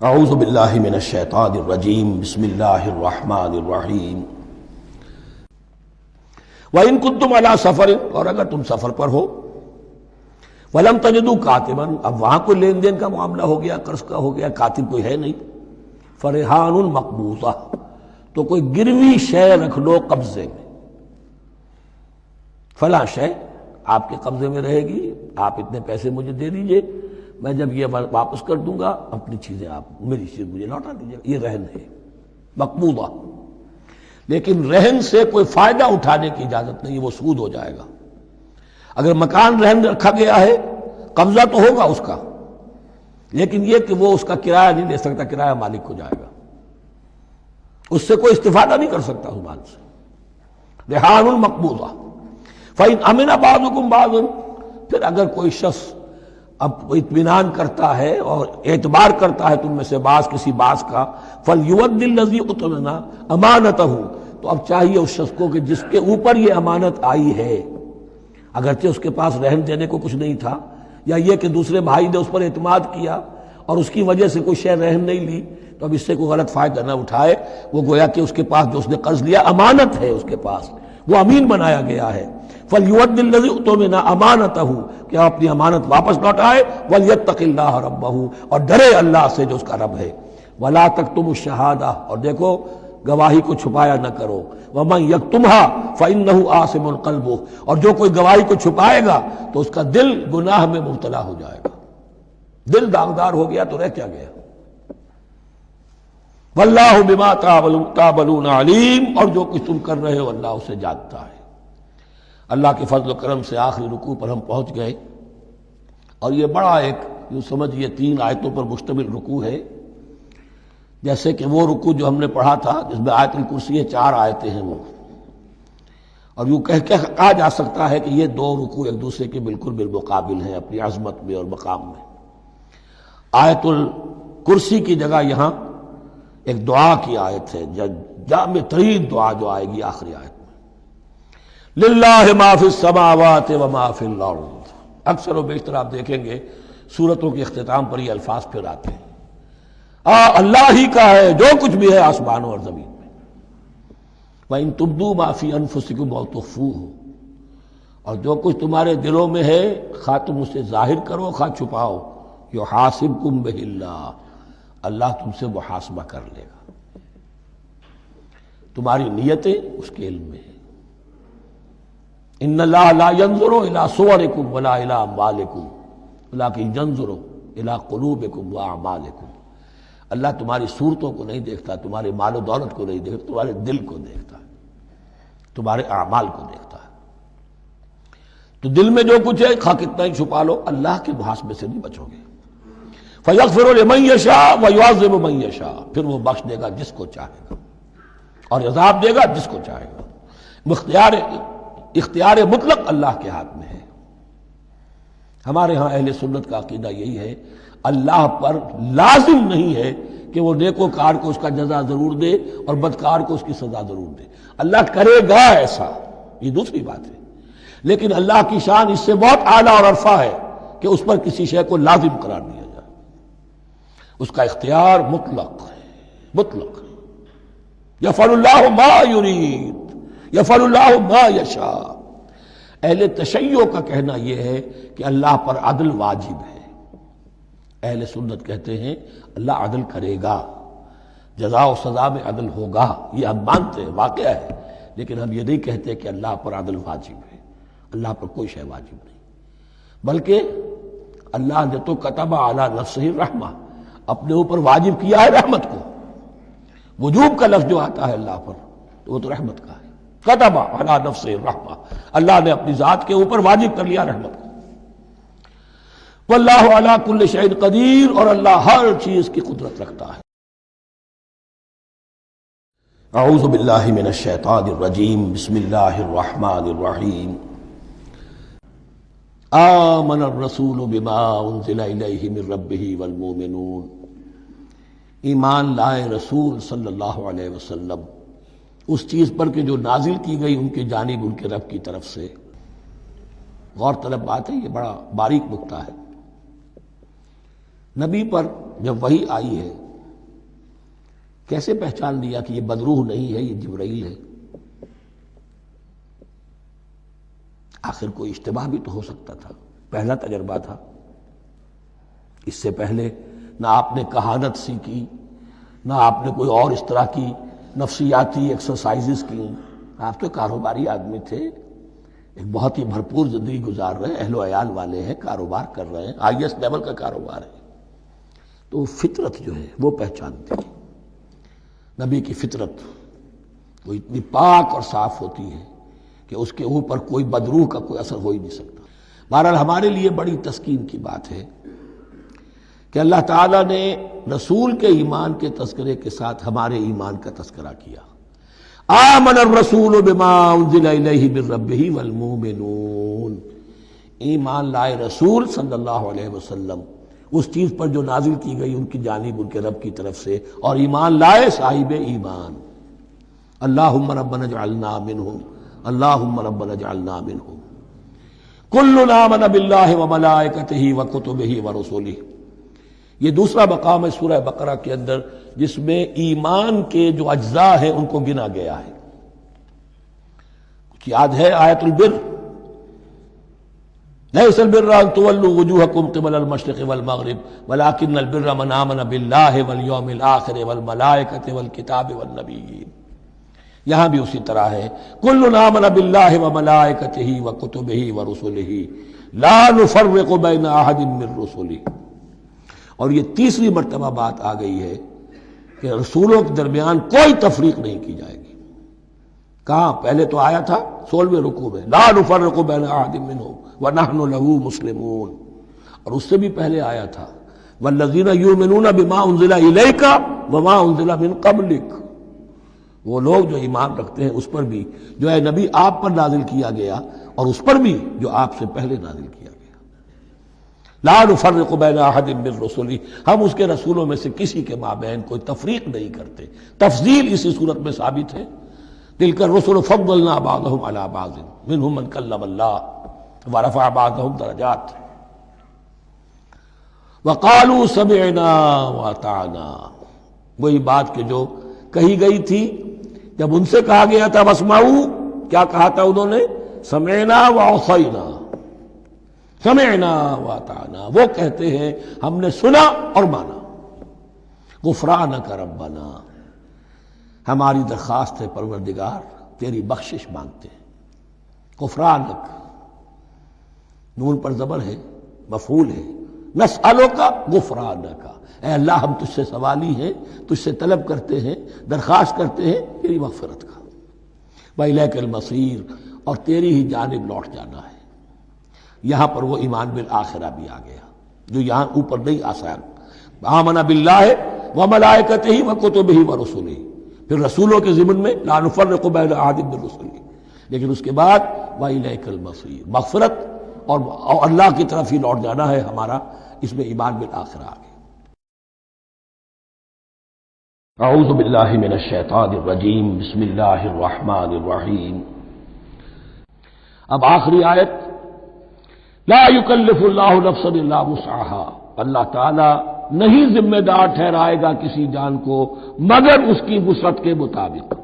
اعوذ باللہ من الشیطان الرجیم بسم اللہ الرحمن الرحیم وَإِن كُنتُمْ عَلَىٰ سَفَرٍ، اور اگر تم سفر پر ہو، وَلَمْ تَجِدُوا كَاتِبًا، اب وہاں کوئی لین دین کا معاملہ ہو گیا، قرض کا ہو گیا، کاتب کوئی ہے نہیں، فَرِحَانٌ مَقْبُوضَةٌ، تو کوئی گروی شے رکھ لو قبضے میں، فلاں شے آپ کے قبضے میں رہے گی، آپ اتنے پیسے مجھے دے دیجئے، میں جب یہ واپس کر دوں گا اپنی چیزیں آپ میری چیز مجھے لوٹا دیجیے گا، یہ رہن ہے مقبوضہ۔ لیکن رہن سے کوئی فائدہ اٹھانے کی اجازت نہیں، وہ سود ہو جائے گا۔ اگر مکان رہن رکھا گیا ہے، قبضہ تو ہوگا اس کا، لیکن یہ کہ وہ اس کا کرایہ نہیں لے سکتا، کرایہ مالک کو جائے گا، اس سے کوئی استفادہ نہیں کر سکتا اس مال سے۔ رہان مقبوضہ۔ فَإِنْ أَمِنَ بَعْضُكُمْ بَعْضًا، پھر اگر کوئی شخص اب اطمینان کرتا ہے اور اعتبار کرتا ہے تم میں سے بعض کسی بعض کا، فَلْيُوَدِّ الَّذِي اؤْتُمِنَ أَمَانَتَهُ، تو اب چاہیے اس شخص کو کہ جس کے اوپر یہ امانت آئی ہے، اگرچہ اس کے پاس رہن دینے کو کچھ نہیں تھا، یا یہ کہ دوسرے بھائی نے اس پر اعتماد کیا اور اس کی وجہ سے کوئی شے رہن نہیں لی، تو اب اس سے کوئی غلط فائدہ نہ اٹھائے، وہ گویا کہ اس کے پاس جو اس نے قرض لیا امانت ہے، اس کے پاس وہ امین بنایا گیا ہے۔ فَلْيُوَدِّ الَّذِي اؤْتُمِنَ أَمَانَتَهُ، کہ اپنی امانت واپس لوٹائے، وَلْيَتَّقِ اللَّهَ رَبَّهُ، اور ڈرے اللہ سے جو اس کا رب ہے۔ وَلَا تَكْتُمُوا الشَّهَادَةَ، اور دیکھو گواہی کو چھپایا نہ کرو، وَمَن يَكْتُمْهَا فَإِنَّهُ آثِمٌ قَلْبُهُ، اور جو کوئی گواہی کو چھپائے گا تو اس کا دل گناہ میں مبتلا ہو جائے گا، دل داغدار ہو گیا تو رہ کیا گیا۔ وَاللَّهُ بِمَا تَعْمَلُونَ عَلِيمٌ، اور جو کچھ تم کر رہے ہو اللہ اسے جانتا ہے۔ اللہ کے فضل و کرم سے آخری رکوع پر ہم پہنچ گئے، اور یہ بڑا ایک یوں سمجھئے 3 آیتوں پر مشتمل رکوع ہے، جیسے کہ وہ رکوع جو ہم نے پڑھا تھا جس میں آیت الکرسی 4 آیتیں ہیں وہ، اور یوں کہا جا سکتا ہے کہ یہ 2 رکوع ایک دوسرے کے بالکل بالمقابل ہیں اپنی عظمت میں اور مقام میں۔ آیت الکرسی کی جگہ یہاں ایک دعا کی آیت ہے، جامع ترین دعا جو آئے گی آخری آیت میں، للہ ما فی السماوات و ما فی الارض۔ اکثر و بیشتر آپ دیکھیں گے سورتوں کے اختتام پر یہ الفاظ پھر آتے ہیں، اللہ ہی کا ہے جو کچھ بھی ہے آسمانوں اور زمین میں۔ وَإِن تُبْدُوا مَا فِي أَنفُسِكُمْ أَوْ تُخْفُوهُ، اور جو کچھ تمہارے دلوں میں ہے خواہ تم اسے ظاہر کرو خواہ چھپاؤ، يُحَاسِبْكُم بِهِ اللَّهُ، اللہ تم سے محاسبہ کر لے گا، تمہاری نیتیں اس کے علم میں ہیں۔ ان اللہ لا ينظر الى صوركم ولا الى اموالكم ولكن ينظر الى قلوبكم واعمالكم، اللہ تمہاری صورتوں کو نہیں دیکھتا، تمہارے مال و دولت کو نہیں دیکھتا، تمہارے دل کو دیکھتا ہے، تمہارے اعمال کو دیکھتا ہے۔ تو دل میں جو کچھ ہے خواہ کتنا ہی چھپا لو، اللہ کے محاسبے سے نہیں بچو گے۔ فَيَغْفِرُ لِمَن يَشَاءُ وَيُعَذِّبُ مَن يَشَاءُ، پھر وہ بخش دے گا جس کو چاہے گا اور عذاب دے گا جس کو چاہے گا۔ اختیار مطلق اللہ کے ہاتھ میں ہے۔ ہمارے ہاں اہل سنت کا عقیدہ یہی ہے، اللہ پر لازم نہیں ہے کہ وہ نیکوکار کو اس کا جزا ضرور دے اور بدکار کو اس کی سزا ضرور دے، اللہ کرے گا ایسا، یہ دوسری بات ہے، لیکن اللہ کی شان اس سے بہت اعلیٰ اور عرفہ ہے کہ اس پر کسی شے کو لازم قرار دیا جائے، اس کا اختیار مطلق ہے، مطلق ہے۔ یفعل اللہ ما یرید، یفعل اللہ ما یشاء۔ اہل تشیع کا کہنا یہ ہے کہ اللہ پر عدل واجب ہے، اہل سنت کہتے ہیں اللہ عدل کرے گا، جزا و سزا میں عدل ہوگا، یہ ہم مانتے ہیں، واقعہ ہے، لیکن ہم یہ نہیں کہتے کہ اللہ پر عدل واجب ہے، اللہ پر کوئی شے واجب نہیں، بلکہ اللہ نے تو کتب علی نفسہ الرحمہ، اپنے اوپر واجب کیا ہے رحمت کو۔ وجوب کا لفظ جو آتا ہے اللہ پر تو وہ تو رحمت کا ہے، کتب علی نفسہ الرحمہ، اللہ نے اپنی ذات کے اوپر واجب کر لیا رحمت کو۔ واللہ علی کل شیء قدیر، اور اللہ ہر چیز کی قدرت رکھتا ہے۔ اعوذ باللہ من الشیطان الرجیم بسم اللہ الرحمن الرحیم آمن الرسول بما انزل الیہ من ربہ والمؤمنون، ایمان لائے رسول صلی اللہ علیہ وسلم اس چیز پر کہ جو نازل کی گئی ان کی جانب ان کے رب کی طرف سے۔ غور طلب بات ہے، یہ بڑا باریک نکتہ ہے۔ نبی پر جب وحی آئی ہے کیسے پہچان لیا کہ یہ بدروح نہیں ہے، یہ جبرائیل ہے؟ آخر کوئی اشتباہ بھی تو ہو سکتا تھا، پہلا تجربہ تھا۔ اس سے پہلے نہ آپ نے کہانت سیکھی، نہ آپ نے کوئی اور اس طرح کی نفسیاتی ایکسرسائزز کی۔ آپ تو کاروباری آدمی تھے، ایک بہت ہی بھرپور زندگی گزار رہے ہیں، اہل و عیال والے ہیں، کاروبار کر رہے ہیں، ہائی ایسٹ لیول کا کاروبار ہے، تو فطرت جو ہے وہ پہچانتی ہے۔ نبی کی فطرت وہ اتنی پاک اور صاف ہوتی ہے کہ اس کے اوپر کوئی بدروح کا کوئی اثر ہو ہی نہیں سکتا۔ بہرحال ہمارے لیے بڑی تسکین کی بات ہے کہ اللہ تعالیٰ نے رسول کے ایمان کے تذکرے کے ساتھ ہمارے ایمان کا تذکرہ کیا۔ آمن الرسول بما انزل الیہ من ربہ والمؤمنون، ایمان لائے رسول صلی اللہ علیہ وسلم اس چیز پر جو نازل کی گئی ان کی جانب، ان کے رب کی طرف سے، اور ایمان لائے صاحب ایمان۔ اللہم ربنا اجعلنا منہم، اللہم ربنا اجعلنا منہم۔ کل آمن باللہ وملائکتہ وکتبہ ورسلہ، یہ دوسرا مقام ہے سورہ بقرہ کے اندر جس میں ایمان کے جو اجزاء ہیں ان کو گنا گیا ہے۔ کچھ یاد ہے آیت البر؟ لیس البر ان تولوا وجوہکم قبل المشرق والمغرب ولکن البر من آمن باللہ والیوم الآخر والملائکۃ والکتاب والنبیین۔ یہاں بھی اسی طرح ہے، کل آمن باللہ وملائکتہ وکتبہ ورسلہ لا نفرق بین احد من رسلہ۔ اور یہ تیسری مرتبہ بات آ گئی ہے کہ رسولوں کے درمیان کوئی تفریق نہیں کی جائے گی۔ کہاں؟ پہلے تو آیا تھا 16ویں رکوع میں، لا نفرق بین احد منہم ونحن له مسلمون، اور اس سے بھی پہلے آیا تھا والذین یؤمنون بما انزل الیک وما انزل من قبلک، وہ لوگ جو ایمان رکھتے ہیں اس پر بھی جو ہے نبی آپ پر نازل کیا گیا اور اس پر بھی جو آپ سے پہلے نازل کیا گیا۔ لا نفرق بین احد من رسلہ، ہم اس کے رسولوں میں سے کسی کے مابین کوئی تفریق نہیں کرتے۔ تفضیل اسی صورت میں ثابت ہے، تلک الرسل فضلنا بعضهم علی بعض منهم من کلم اللہ ورفع بعضهم درجات وقالوا سمعنا واطعنا، وہی بات کہ جو کہی گئی تھی جب ان سے کہا گیا تھا واسمعوا، کیا کہا تھا انہوں نے؟ سمعنا وعصینا، سمعنا واطعنا، وہ کہتے ہیں ہم نے سنا اور مانا۔ غفرانک ربنا، ہماری درخواست ہے پروردگار، تیری بخشش مانگتے ہیں۔ غفرانک، نون پر زبر ہے، مفعول ہے، نسألک غفرانک، اے اللہ ہم تجھ سے سوالی ہیں، تجھ سے طلب کرتے ہیں، درخواست کرتے ہیں تیری مغفرت کا۔ وإلیک المصیر، اور تیری ہی جانب لوٹ جانا ہے۔ یہاں پر وہ ایمان بالآخرہ بھی آ گیا جو یہاں اوپر نہیں آسان۔ آمن باللہ وملائکتہ وکتبہ ورسلہ، پھر رسولوں کے ضمن میں لا نفرق بین احد من رسلہ، لیکن اس کے بعد وإلیک المصیر، مغفرت اور اللہ کی طرف ہی لوٹ جانا ہے ہمارا، اس میں ایمان بالآخرہ آ گیا۔ اعوذ باللہ من الشیطان الرجیم، بسم اللہ الرحمن الرحیم۔ اب آخری آیت، لا یکلف اللہ نفسا الا وسعها، اللہ تعالیٰ نہیں ذمہ دار ٹھہرائے گا کسی جان کو مگر اس کی وسعت کے مطابق۔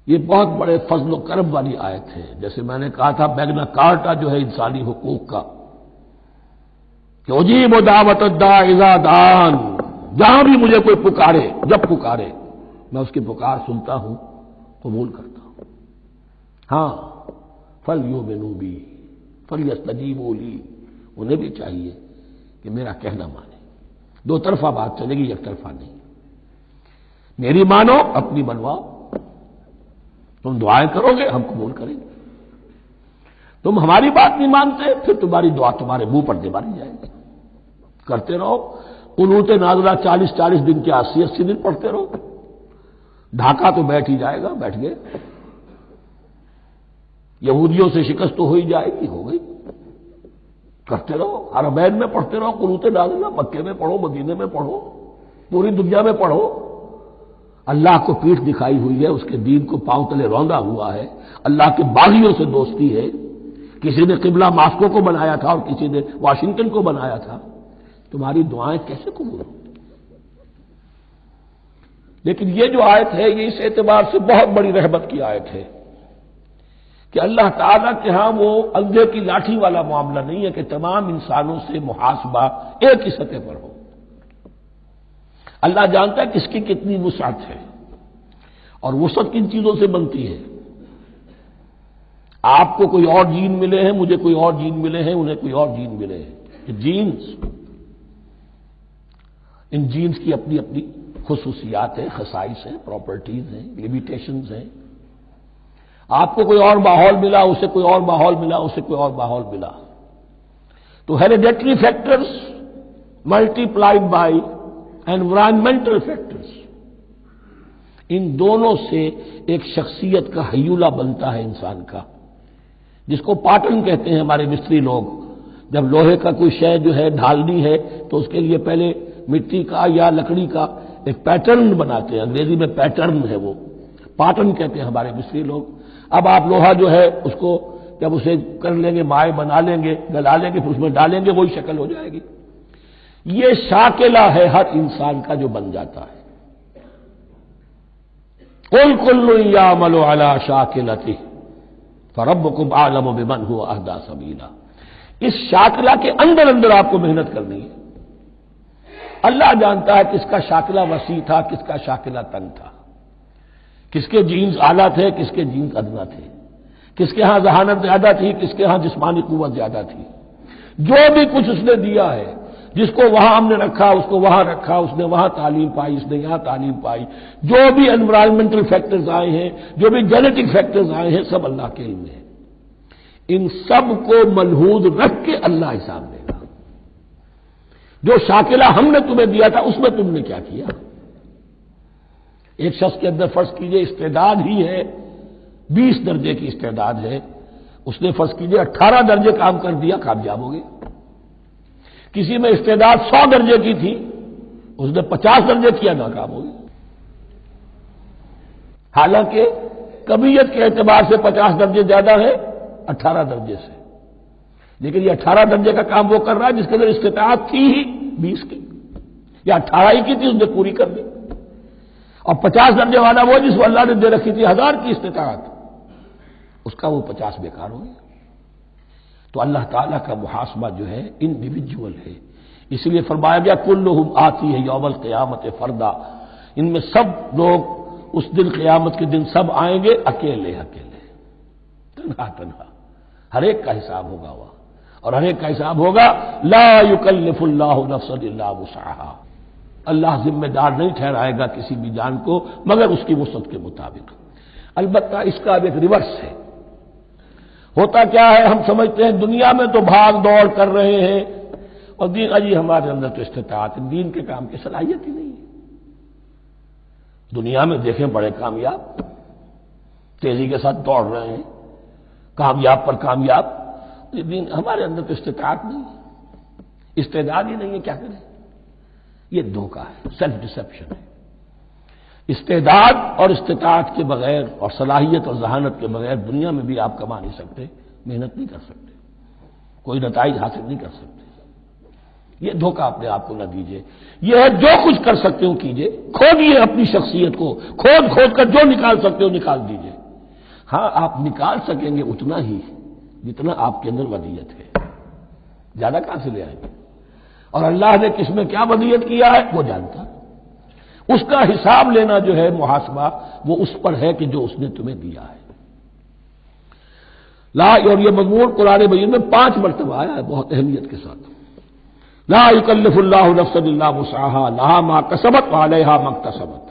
یہ بہت بڑے فضل و کرم والی آیت ہے، جیسے میں نے کہا تھا میگنا کارٹا جو ہے انسانی حقوق کا، کہ اجیب دعوت الداع اذا دعان، جہاں بھی مجھے کوئی پکارے، جب پکارے میں اس کی پکار سنتا ہوں، قبول کرتا ہوں۔ ہاں فَلْيُؤْمِنُوا بِي فَلْيَسْتَجِيبُوا لِي، انہیں بھی چاہیے کہ میرا کہنا مانے۔ دو طرفہ بات چلے گی، یک طرفہ نہیں۔ میری مانو، اپنی منواؤ، تم دعائیں کرو گے ہم قبول کریں گے، تم ہماری بات نہیں مانتے پھر تمہاری دعا تمہارے منہ پر دے ماری جائے گی۔ کرتے رہو قنوت نازلہ 40 دن کے 80 دن پڑھتے رہو، ڈھاکہ تو بیٹھ ہی جائے گا، بیٹھ گئے۔ یہودیوں سے شکست تو ہو ہی جائے گی، ہو گئی۔ کرتے رہو، حرمین میں پڑھتے رہو قنوت نازلہ، مکے میں پڑھو، مدینے میں پڑھو، پوری دنیا میں پڑھو۔ اللہ کو پیٹھ دکھائی ہوئی ہے، اس کے دین کو پاؤں تلے روندا ہوا ہے، اللہ کے باغیوں سے دوستی ہے۔ کسی نے قبلہ ماسکو کو بنایا تھا اور کسی نے واشنگٹن کو بنایا تھا، تمہاری دعائیں کیسے قبول ہوں؟ لیکن یہ جو آیت ہے یہ اس اعتبار سے بہت بڑی رحمت کی آیت ہے کہ اللہ تعالیٰ کے ہاں وہ اندھے کی لاٹھی والا معاملہ نہیں ہے کہ تمام انسانوں سے محاسبہ ایک ہی سطح پر ہو۔ اللہ جانتا ہے کس کی کتنی وسعت ہے، اور وسعت کن چیزوں سے بنتی ہے۔ آپ کو کوئی اور جین ملے ہیں، مجھے کوئی اور جین ملے ہیں، انہیں کوئی اور جین ملے ہیں، یہ جینز، ان جینز کی اپنی اپنی خصوصیات ہیں، خصائص ہیں، پراپرٹیز ہیں، لیمیٹیشنز ہیں۔ آپ کو کوئی اور ماحول ملا، اسے کوئی اور ماحول ملا، اسے کوئی اور ماحول ملا، تو hereditary factors multiplied by environmental factors, ان دونوں سے ایک شخصیت کا حیولہ بنتا ہے انسان کا، جس کو پیٹرن کہتے ہیں ہمارے مستری لوگ۔ جب لوہے کا کوئی شے جو ہے ڈھالنی ہے تو اس کے لیے پہلے مٹی کا یا لکڑی کا ایک پیٹرن بناتے ہیں، انگریزی میں پیٹرن ہے، وہ پیٹرن کہتے ہیں ہمارے مستری لوگ۔ اب آپ لوہا جو ہے اس کو جب اسے کر لیں گے، مائع بنا لیں گے، گلا لیں گے، پھر اس میں ڈالیں گے، وہی شکل ہو جائے گی۔ یہ شاکلہ ہے ہر انسان کا جو بن جاتا ہے۔ قل کل یعمل علی شاکلتہ فربکم اعلم بمن هو اہدی سبیلا۔ اس شاکلہ کے اندر اندر آپ کو محنت کرنی ہے۔ اللہ جانتا ہے کس کا شاکلہ وسیع تھا، کس کا شاکلہ تنگ تھا، کس کے جینز اعلیٰ تھے، کس کے جینز ادنا تھے، کس کے ہاں ذہانت زیادہ تھی، کس کے ہاں جسمانی قوت زیادہ تھی۔ جو بھی کچھ اس نے دیا ہے، جس کو وہاں ہم نے رکھا، اس کو وہاں رکھا، اس نے وہاں تعلیم پائی، اس نے یہاں تعلیم پائی، جو بھی انوائرمنٹل فیکٹرز آئے ہیں، جو بھی جینیٹک فیکٹرز آئے ہیں، سب اللہ کے علم میں ہے۔ ان سب کو ملحوظ رکھ کے اللہ حساب دے گا۔ جو شاکلہ ہم نے تمہیں دیا تھا اس میں تم نے کیا کیا؟ ایک شخص کے اندر فرض کیجئے استعداد ہی ہے 20 درجے کی استعداد ہے، اس نے فرض کیجئے 18 درجے کام کر دیا، کامیاب ہو گیا۔ کسی میں استعداد 100 درجے کی تھی، اس نے 50 درجے کیا، ناکام ہو گیا۔ حالانکہ کمیت کے اعتبار سے 50 درجے زیادہ ہے 18 درجے سے، لیکن یہ 18 درجے کا کام وہ کر رہا ہے جس کے اندر استطاعت تھی ہی 20 کی، یا 18 ہی کی تھی، اس نے پوری کر دی۔ اور 50 درجے والا وہ جس کو اللہ نے دے رکھی تھی 1000 کی استطاعت، اس کا وہ 50 بیکار ہو گیا۔ تو اللہ تعالیٰ کا محاسبہ جو ہے انڈیویجول ہے، اس لیے فرمایا گیا کلہم آتی ہے یوم القیامت فردا، ان میں سب لوگ اس دن قیامت کے دن سب آئیں گے اکیلے اکیلے، تنہا تنہا، ہر ایک کا حساب ہوگا وہ، اور ہر ایک کا حساب ہوگا لا یکلف اللہ نفسا الا وسعہا، اللہ ذمہ دار نہیں ٹھہرائے گا کسی بھی جان کو مگر اس کی وسعت کے مطابق۔ البتہ اس کا اب ایک ریورس ہے۔ ہوتا کیا ہے، ہم سمجھتے ہیں دنیا میں تو بھاگ دوڑ کر رہے ہیں، اور دین اجی ہمارے اندر تو استطاعت دین کے کام کی صلاحیت ہی نہیں ہے۔ دنیا میں دیکھیں بڑے کامیاب تیزی کے ساتھ دوڑ رہے ہیں، کامیاب پر کامیاب، دین ہمارے اندر تو استطاعت نہیں ہے، استعداد ہی نہیں ہے، کیا کریں؟ یہ دھوکہ ہے، سیلف ڈسپشن ہے۔ استعداد اور استطاعت کے بغیر اور صلاحیت اور ذہانت کے بغیر دنیا میں بھی آپ کما نہیں سکتے، محنت نہیں کر سکتے، کوئی نتائج حاصل نہیں کر سکتے۔ یہ دھوکہ اپنے آپ کو نہ دیجیے۔ یہ ہے جو کچھ کر سکتے ہو کیجیے، کھودیے اپنی شخصیت کو، کھود کر جو نکال سکتے ہو نکال دیجیے۔ ہاں آپ نکال سکیں گے اتنا ہی جتنا آپ کے اندر ودیت ہے، زیادہ کہاں سے لے آئیں گے؟ اور اللہ نے کس میں کیا ودیت کیا ہے وہ جانتا، اس کا حساب لینا جو ہے محاسبہ وہ اس پر ہے کہ جو اس نے تمہیں دیا ہے۔ لا، اور یہ مضمون قرآن مجید میں 5 مرتبہ آیا ہے بہت اہمیت کے ساتھ۔ لا یکلف اللہ نفسا الا وسعہا لہا ما کسبت وعلیہا ما اکتسبت،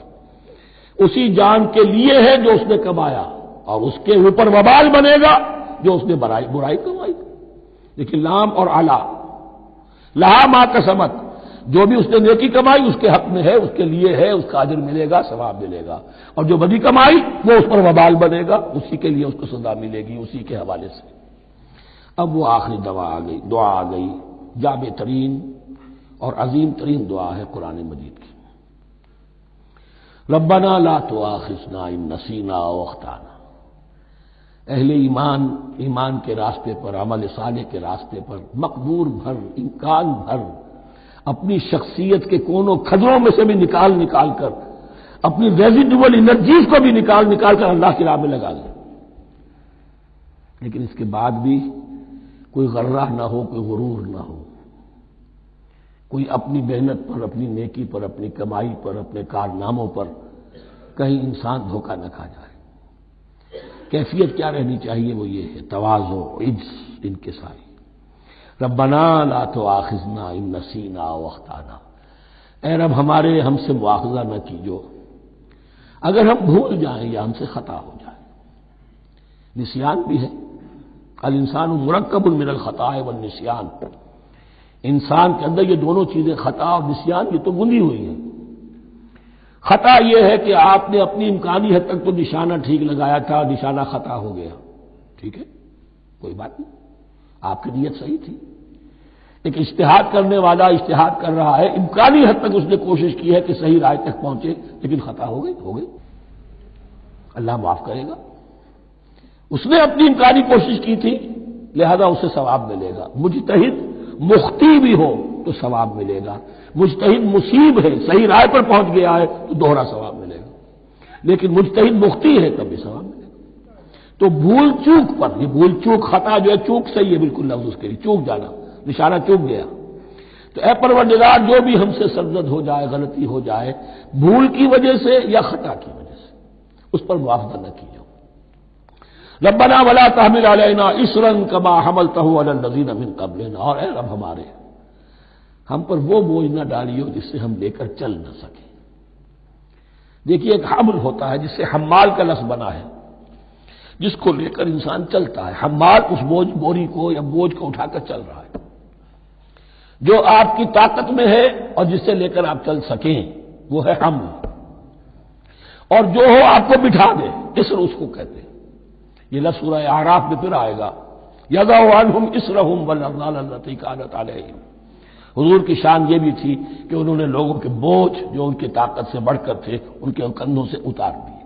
اسی جان کے لیے ہے جو اس نے کمایا، اور اس کے اوپر وبال بنے گا جو اس نے برائی کمائی۔ لیکن لام اور اعلی، لہا ما کسبت، جو بھی اس نے نیکی کمائی اس کے حق میں ہے، اس کے لیے ہے، اس کا اجر ملے گا، ثواب ملے گا، اور جو بدی کمائی وہ اس پر وبال بنے گا، اسی کے لیے اس کو سزا ملے گی، اسی کے حوالے سے۔ اب وہ آخری دعا آ گئی، جامع ترین اور عظیم ترین دعا ہے قرآن مجید کی، ربنا لا تؤاخذنا ان نسینا او اخطانا۔ اہل ایمان کے راستے پر، عمل صالح کے راستے پر مقدور بھر، امکان بھر اپنی شخصیت کے کونوں کھدروں میں سے بھی نکال کر اپنی ریزیڈول انرجیز کو بھی نکال کر اللہ کی راہ میں لگا دیں، لیکن اس کے بعد بھی کوئی غرہ نہ ہو، کوئی غرور نہ ہو، کوئی اپنی محنت پر، اپنی نیکی پر، اپنی کمائی پر، اپنے کارناموں پر کہیں انسان دھوکہ نہ کھا جائے۔ کیفیت کیا رہنی چاہیے؟ وہ یہ ہے تواضع، عجز، انکساری۔ ربنا لا تؤاخذنا ان نسینا او اخطانا، اے رب ہمارے ہم سے مواخذہ نہ کیجو اگر ہم بھول جائیں یا ہم سے خطا ہو جائے۔ نسیان بھی ہے، الانسان مرکب من الخطاء والنسیان، انسان کے اندر یہ دونوں چیزیں خطا اور نسیان یہ تو گندی ہوئی ہیں۔ خطا یہ ہے کہ آپ نے اپنی امکانی حد تک تو نشانہ ٹھیک لگایا تھا، نشانہ خطا ہو گیا، ٹھیک ہے کوئی بات نہیں، آپ کی نیت صحیح تھی۔ ایک اجتہاد کرنے والا اجتہاد کر رہا ہے، امکانی حد تک اس نے کوشش کی ہے کہ صحیح رائے تک پہنچے، لیکن خطا ہو گئی، اللہ معاف کرے گا۔ اس نے اپنی امکانی کوشش کی تھی، لہذا اسے ثواب ملے گا۔ مجتہد مخطی بھی ہو تو ثواب ملے گا، مجتہد مصیب ہے، صحیح رائے پر پہنچ گیا ہے تو دوہرا ثواب ملے گا، لیکن مجتہد مخطی ہے تب بھی ثواب ملے گا۔ تو بھول چوک پر، یہ بھول چوک خطا جو ہے، چوک صحیح ہے بالکل لفظ اس کے لیے، چوک جانا، نشانہ چوک گیا۔ تو اے پروردگار جو بھی ہم سے سرزد ہو جائے، غلطی ہو جائے، بھول کی وجہ سے یا خطا کی وجہ سے، اس پر معاوضہ نہ کیجو۔ ربنا ولا تحمل علینا اصرا کما حملته علی الذین من قبلنا، اور اے رب ہمارے ہم پر وہ بوجھ نہ ڈالیو جس سے ہم لے کر چل نہ سکیں۔ دیکھیے ایک حمل ہوتا ہے جس سے حمال کا لفظ بنا ہے، جس کو لے کر انسان چلتا ہے۔ حمال اس بوری کو یا بوجھ کو اٹھا کر چل رہا ہے، جو آپ کی طاقت میں ہے اور جس سے لے کر آپ چل سکیں وہ ہے حمل، اور جو ہو آپ کو بٹھا دے، اسر اس کو کہتے ہیں۔ یہ لفظ سورہ اعراف میں پھر آئے گا، یضع عنہم اسرہم والاغلال التی کانت علیہم۔ حضور کی شان یہ بھی تھی کہ انہوں نے لوگوں کے بوجھ جو ان کی طاقت سے بڑھ کر تھے ان کے کندھوں سے اتار دیے۔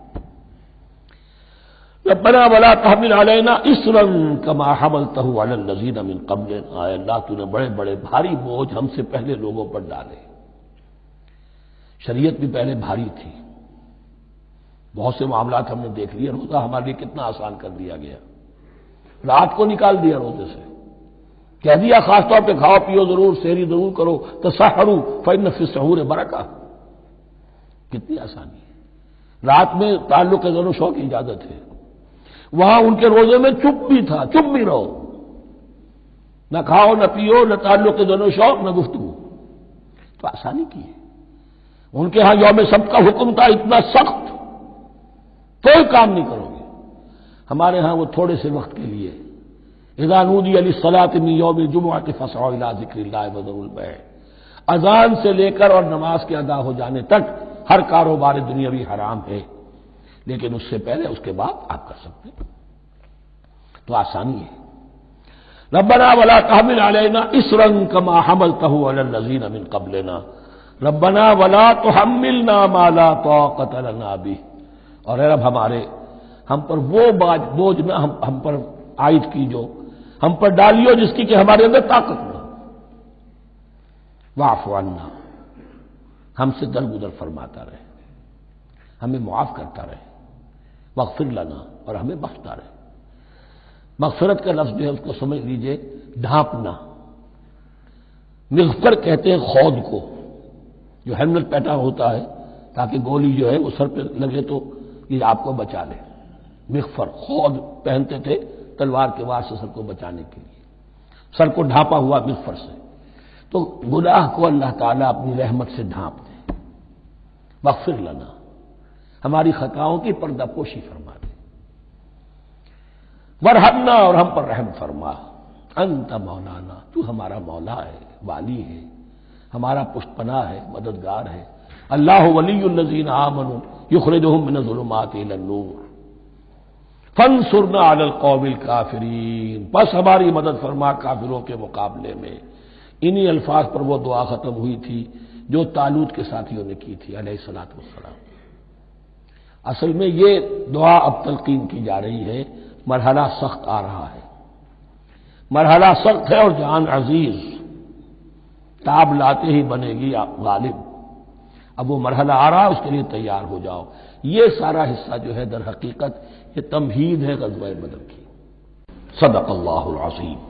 ربنا ولا تحمل علینا اصرا کما حملته علی الذین من قبلنا، اے اللہ تو نے بڑے بڑے بھاری بوجھ ہم سے پہلے لوگوں پر ڈالے۔ شریعت بھی پہلے بھاری تھی، بہت سے معاملات ہم نے دیکھ لیے، روزہ ہمارے لیے کتنا آسان کر دیا گیا، رات کو نکال دیا روزے سے، کہہ دیا خاص طور پہ کھاؤ پیو ضرور، سحری ضرور کرو، تسحروا فإن فی السحور برکہ، کتنی آسانی ہے۔ رات میں تعلق زن و شو کی اجازت ہے، وہاں ان کے روزے میں چپ بھی تھا، چپ بھی رہو، نہ کھاؤ نہ پیو، نہ تعلق زن و شوق، نہ گفتگو، تو آسانی کی ہے۔ ان کے ہاں یوم سبت کا حکم تھا اتنا سخت، کوئی کام نہیں کرو گے۔ ہمارے ہاں وہ تھوڑے سے وقت کے لیے، اذا نودی للصلاۃ من یوم الجمعۃ فاسعوا الی ذکر اللہ وذروا البیع، اذان سے لے کر اور نماز کے ادا ہو جانے تک ہر کاروبار دنیاوی حرام ہے، لیکن اس سے پہلے اس کے بعد آپ کر سکتے ہیں، تو آسانی ہے۔ ربنا ولا تحمل علینا اصرا کما حملته علی الذین من قبلنا ربنا ولا تحملنا ما لا طاقۃ لنا به، اور اے رب ہمارے ہم پر وہ بوجھ نہ ہم پر عائد کیجو، ہم پر ڈالیو جس کی کہ ہمارے اندر طاقت نہ ہو۔ واعف عنا، ہم سے درگزر فرماتا رہے، ہمیں معاف کرتا رہے، واغفر لنا، اور ہمیں بخشتا رہے۔ مغفرت کا لفظ جو ہے اس کو سمجھ لیجئے ڈھانپنا، مغفر کہتے ہیں خود کو، جو ہیلمٹ پہنا ہوتا ہے تاکہ گولی جو ہے وہ سر پہ لگے تو یہ آپ کو بچا لے۔ مغفر خود پہنتے تھے تلوار کے وار سے سر کو بچانے کے لیے، سر کو ڈھانپا ہوا مغفر سے، تو گناہ کو اللہ تعالیٰ اپنی رحمت سے ڈھانپ دے۔ واغفر لنا، ہماری خطاؤں کی پردہ پوشی فرما دے۔ ورحمنا، اور ہم پر رحم فرما۔ انت مولانا، تو ہمارا مولا ہے، والی ہے، ہمارا پشت پناہ ہے، مددگار ہے۔ اللہ ولی الذین آمنوا یخرجہم من الظلمات الی النور فانصرنا علی القوم الکافرین، بس ہماری مدد فرما کافروں کے مقابلے میں۔ انہی الفاظ پر وہ دعا ختم ہوئی تھی جو طالوت کے ساتھیوں نے کی تھی علیہ الصلوۃ والسلام۔ اصل میں یہ دعا اب تلقین کی جا رہی ہے، مرحلہ سخت آ رہا ہے، مرحلہ سخت ہے اور جان عزیز، تاب لاتے ہی بنے گی آپ غالب۔ اب وہ مرحلہ آ رہا ہے، اس کے لیے تیار ہو جاؤ۔ یہ سارا حصہ جو ہے در حقیقت یہ تمہید ہے غزوہ بدر کی۔ صدق اللہ العظیم۔